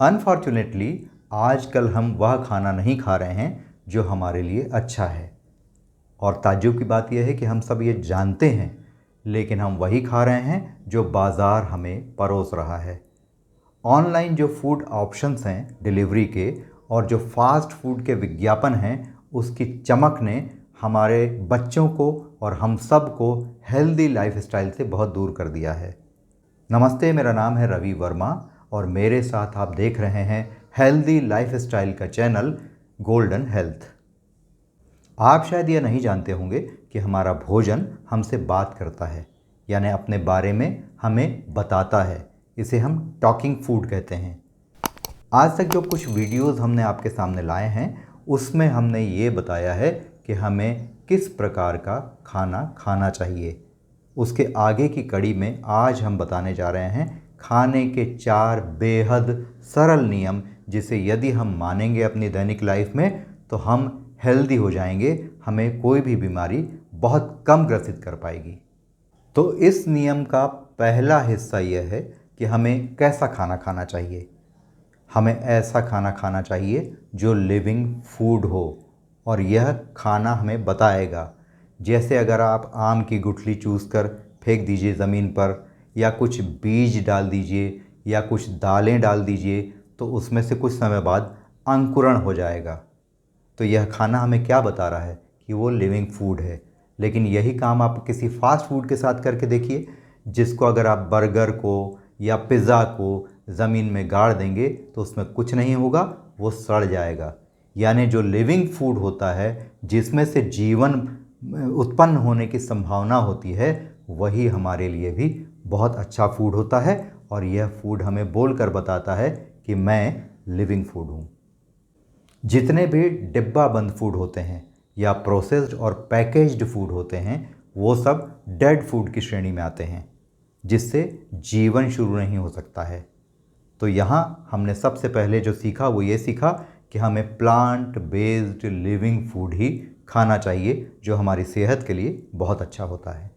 Unfortunately आजकल हम वह खाना नहीं खा रहे हैं जो हमारे लिए अच्छा है। और ताज्जुब की बात यह है कि हम सब ये जानते हैं, लेकिन हम वही खा रहे हैं जो बाज़ार हमें परोस रहा है। ऑनलाइन जो फूड ऑप्शंस हैं डिलीवरी के और जो फास्ट फूड के विज्ञापन हैं, उसकी चमक ने हमारे बच्चों को और हम सब को हेल्दी लाइफस्टाइल से बहुत दूर कर दिया है। नमस्ते, मेरा नाम है रवि वर्मा और मेरे साथ आप देख रहे हैं हेल्दी लाइफस्टाइल का चैनल गोल्डन हेल्थ। आप शायद ये नहीं जानते होंगे कि हमारा भोजन हमसे बात करता है, यानी अपने बारे में हमें बताता है। इसे हम टॉकिंग फूड कहते हैं। आज तक जो कुछ वीडियोस हमने आपके सामने लाए हैं, उसमें हमने ये बताया है कि हमें किस प्रकार का खाना खाना चाहिए। उसके आगे की कड़ी में आज हम बताने जा रहे हैं खाने के 4 बेहद सरल नियम, जिसे यदि हम मानेंगे अपनी दैनिक लाइफ में तो हम हेल्दी हो जाएंगे, हमें कोई भी बीमारी बहुत कम ग्रसित कर पाएगी। तो इस नियम का पहला हिस्सा यह है कि हमें कैसा खाना खाना चाहिए। हमें ऐसा खाना खाना चाहिए जो लिविंग फूड हो, और यह खाना हमें बताएगा। जैसे अगर आप आम की गुठली चूस कर फेंक दीजिए ज़मीन पर, या कुछ बीज डाल दीजिए, या कुछ दालें डाल दीजिए, तो उसमें से कुछ समय बाद अंकुरण हो जाएगा। तो यह खाना हमें क्या बता रहा है कि वो लिविंग फूड है। लेकिन यही काम आप किसी फास्ट फूड के साथ करके देखिए, जिसको अगर आप बर्गर को या पिज़्ज़ा को ज़मीन में गाड़ देंगे तो उसमें कुछ नहीं होगा, वो सड़ जाएगा। यानी जो लिविंग फूड होता है, जिसमें से जीवन उत्पन्न होने की संभावना होती है, वही हमारे लिए भी बहुत अच्छा फूड होता है। और यह फूड हमें बोलकर बताता है कि मैं लिविंग फूड हूँ। जितने भी डिब्बा बंद फूड होते हैं या प्रोसेस्ड और पैकेज्ड फूड होते हैं, वो सब डेड फूड की श्रेणी में आते हैं, जिससे जीवन शुरू नहीं हो सकता है। तो यहाँ हमने सबसे पहले जो सीखा वो ये सीखा कि हमें प्लांट बेस्ड लिविंग फूड ही खाना चाहिए, जो हमारी सेहत के लिए बहुत अच्छा होता है।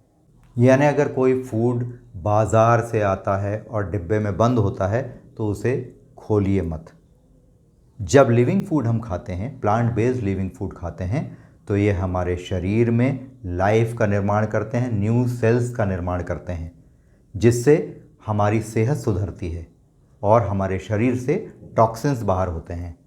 यानी अगर कोई फूड बाज़ार से आता है और डिब्बे में बंद होता है तो उसे खोलिए मत। जब लिविंग फूड हम खाते हैं, प्लांट बेस्ड लिविंग फूड खाते हैं, तो ये हमारे शरीर में लाइफ का निर्माण करते हैं, न्यू सेल्स का निर्माण करते हैं, जिससे हमारी सेहत सुधरती है और हमारे शरीर से टॉक्सिन्स बाहर होते हैं।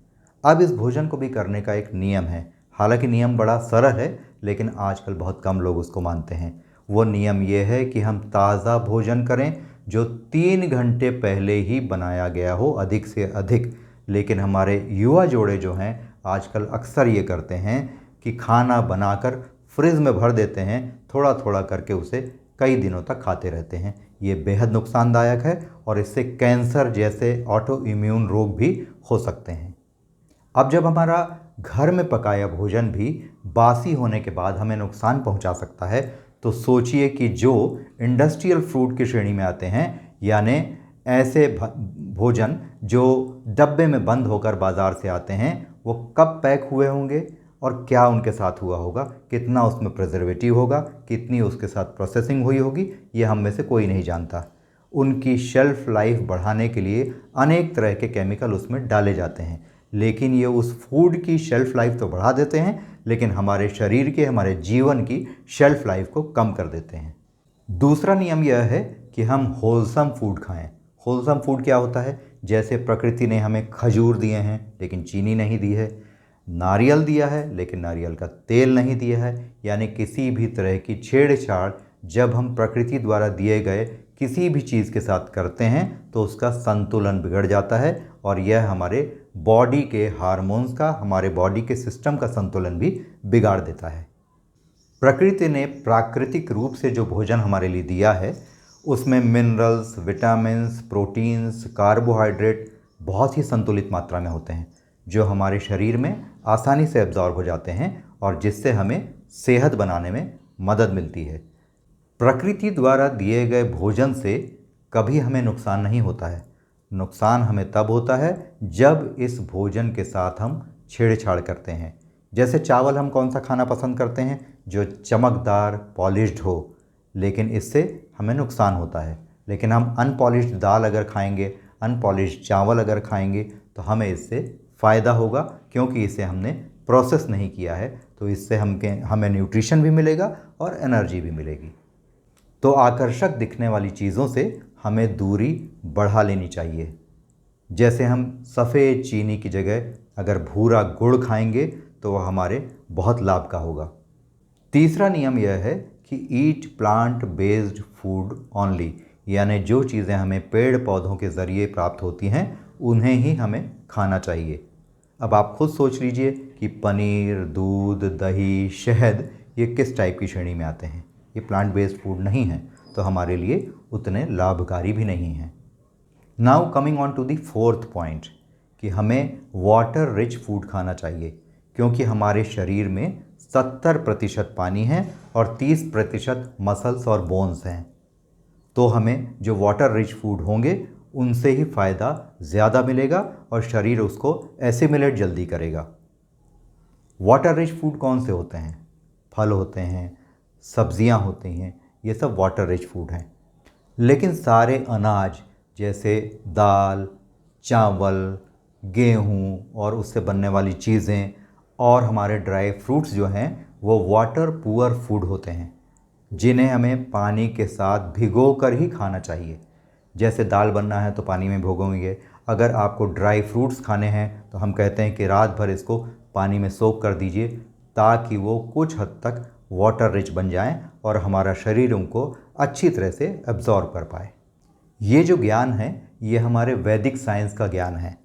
अब इस भोजन को भी करने का एक नियम है। हालांकि नियम बड़ा सरल है, लेकिन आजकल बहुत कम लोग उसको मानते हैं। वो नियम ये है कि हम ताज़ा भोजन करें जो 3 घंटे पहले ही बनाया गया हो, अधिक से अधिक। लेकिन हमारे युवा जोड़े जो हैं आजकल अक्सर ये करते हैं कि खाना बनाकर फ्रिज में भर देते हैं, थोड़ा थोड़ा करके उसे कई दिनों तक खाते रहते हैं। ये बेहद नुकसानदायक है और इससे कैंसर जैसे ऑटो इम्यून रोग भी हो सकते हैं। अब जब हमारा घर में पकाया भोजन भी बासी होने के बाद हमें नुकसान पहुंचा सकता है, तो सोचिए कि जो इंडस्ट्रियल फूड की श्रेणी में आते हैं, यानी ऐसे भोजन जो डब्बे में बंद होकर बाज़ार से आते हैं, वो कब पैक हुए होंगे और क्या उनके साथ हुआ होगा, कितना उसमें प्रिजर्वेटिव होगा, कितनी उसके साथ प्रोसेसिंग हुई होगी, ये हम में से कोई नहीं जानता। उनकी शेल्फ लाइफ बढ़ाने के लिए अनेक तरह के केमिकल उसमें डाले जाते हैं, लेकिन ये उस फूड की शेल्फ लाइफ तो बढ़ा देते हैं, लेकिन हमारे शरीर के, हमारे जीवन की शेल्फ लाइफ को कम कर देते हैं। दूसरा नियम यह है कि हम होलसम फूड खाएं। होलसम फूड क्या होता है? जैसे प्रकृति ने हमें खजूर दिए हैं लेकिन चीनी नहीं दी है, नारियल दिया है लेकिन नारियल का तेल नहीं दिया है। यानी किसी भी तरह की छेड़छाड़ जब हम प्रकृति द्वारा दिए गए किसी भी चीज़ के साथ करते हैं तो उसका संतुलन बिगड़ जाता है, और यह हमारे बॉडी के हार्मोन्स का, हमारे बॉडी के सिस्टम का संतुलन भी बिगाड़ देता है। प्रकृति ने प्राकृतिक रूप से जो भोजन हमारे लिए दिया है, उसमें मिनरल्स, विटामिन्स, प्रोटीन्स, कार्बोहाइड्रेट बहुत ही संतुलित मात्रा में होते हैं, जो हमारे शरीर में आसानी से एब्जॉर्ब हो जाते हैं और जिससे हमें सेहत बनाने में मदद मिलती है। प्रकृति द्वारा दिए गए भोजन से कभी हमें नुकसान नहीं होता है। नुकसान हमें तब होता है जब इस भोजन के साथ हम छेड़छाड़ करते हैं। जैसे चावल हम कौन सा खाना पसंद करते हैं? जो चमकदार, पॉलिश्ड हो, लेकिन इससे हमें नुकसान होता है। लेकिन हम अनपॉलिश्ड दाल अगर खाएंगे, अनपॉलिश्ड चावल अगर खाएंगे तो हमें इससे फ़ायदा होगा, क्योंकि इसे हमने प्रोसेस नहीं किया है। तो इससे हमें न्यूट्रिशन भी मिलेगा और एनर्जी भी मिलेगी। तो आकर्षक दिखने वाली चीज़ों से हमें दूरी बढ़ा लेनी चाहिए। जैसे हम सफ़ेद चीनी की जगह अगर भूरा गुड़ खाएंगे तो वह हमारे बहुत लाभ का होगा। तीसरा नियम यह है कि ईट प्लांट बेस्ड फूड ओनली, यानी जो चीज़ें हमें पेड़ पौधों के ज़रिए प्राप्त होती हैं उन्हें ही हमें खाना चाहिए। अब आप खुद सोच लीजिए कि पनीर, दूध, दही, शहद ये किस टाइप की श्रेणी में आते हैं। ये प्लांट बेस्ड फूड नहीं है, तो हमारे लिए उतने लाभकारी भी नहीं हैं। Now coming on to the fourth point कि हमें वाटर रिच फूड खाना चाहिए, क्योंकि हमारे शरीर में 70% पानी है और 30% मसल्स और बोन्स हैं। तो हमें जो वाटर रिच फूड होंगे उनसे ही फ़ायदा ज़्यादा मिलेगा और शरीर उसको एसिमिलेट जल्दी करेगा। वाटर रिच फूड कौन से होते हैं? फल होते हैं, सब्जियां होती हैं, ये सब वाटर रिच फूड हैं। लेकिन सारे अनाज जैसे दाल, चावल, गेहूँ और उससे बनने वाली चीज़ें और हमारे ड्राई फ्रूट्स जो हैं वो वाटर पुअर फूड होते हैं, जिन्हें हमें पानी के साथ भिगो कर ही खाना चाहिए। जैसे दाल बनना है तो पानी में भिगोएंगे। अगर आपको ड्राई फ्रूट्स खाने हैं तो हम कहते हैं कि रात भर इसको पानी में सोक कर दीजिए, ताकि वो कुछ हद तक वाटर रिच बन जाएं और हमारा शरीर उनको अच्छी तरह से एब्जॉर्ब कर पाए। ये जो ज्ञान है ये हमारे वैदिक साइंस का ज्ञान है,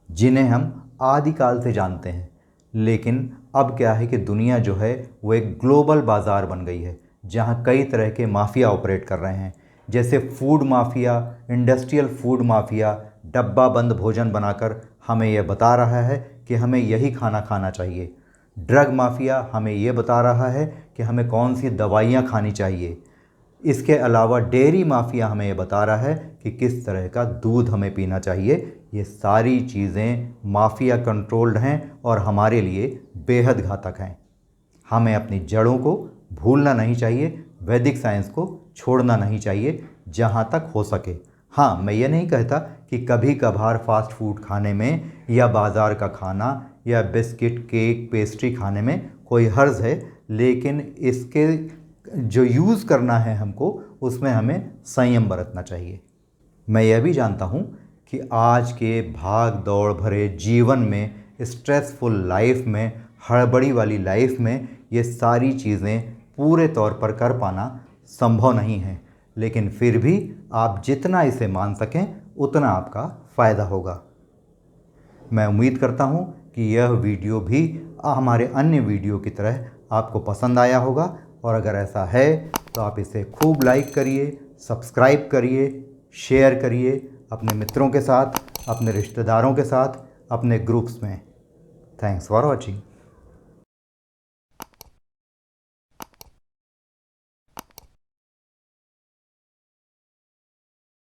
जिन्हें हम आदिकाल से जानते हैं। लेकिन अब क्या है कि दुनिया जो है वो एक ग्लोबल बाज़ार बन गई है, जहाँ कई तरह के माफिया ऑपरेट कर रहे हैं। जैसे food mafia, industrial food mafia डब्बा बंद भोजन बनाकर हमें यह बता रहा है कि हमें यही खाना खाना चाहिए। ड्रग माफिया हमें ये बता रहा है कि हमें कौन सी दवाइयाँ खानी चाहिए। इसके अलावा डेयरी माफिया हमें ये बता रहा है कि किस तरह का दूध हमें पीना चाहिए। ये सारी चीज़ें माफिया कंट्रोल्ड हैं और हमारे लिए बेहद घातक हैं। हमें अपनी जड़ों को भूलना नहीं चाहिए, वैदिक साइंस को छोड़ना नहीं चाहिए जहाँ तक हो सके। हाँ, मैं ये नहीं कहता कि कभी कभार फास्ट फूड खाने में या बाज़ार का खाना या बिस्किट, केक, पेस्ट्री खाने में कोई हर्ज है, लेकिन इसके जो यूज़ करना है हमको उसमें हमें संयम बरतना चाहिए। मैं यह भी जानता हूँ कि आज के भाग दौड़ भरे जीवन में, स्ट्रेसफुल लाइफ में, हड़बड़ी वाली लाइफ में ये सारी चीज़ें पूरे तौर पर कर पाना संभव नहीं है। लेकिन फिर भी आप जितना इसे मान सकें उतना आपका फ़ायदा होगा। मैं उम्मीद करता हूँ कि यह वीडियो भी हमारे अन्य वीडियो की तरह आपको पसंद आया होगा, और अगर ऐसा है तो आप इसे खूब लाइक करिए, सब्सक्राइब करिए, शेयर करिए अपने मित्रों के साथ, अपने रिश्तेदारों के साथ, अपने ग्रुप्स में। Thanks for watching.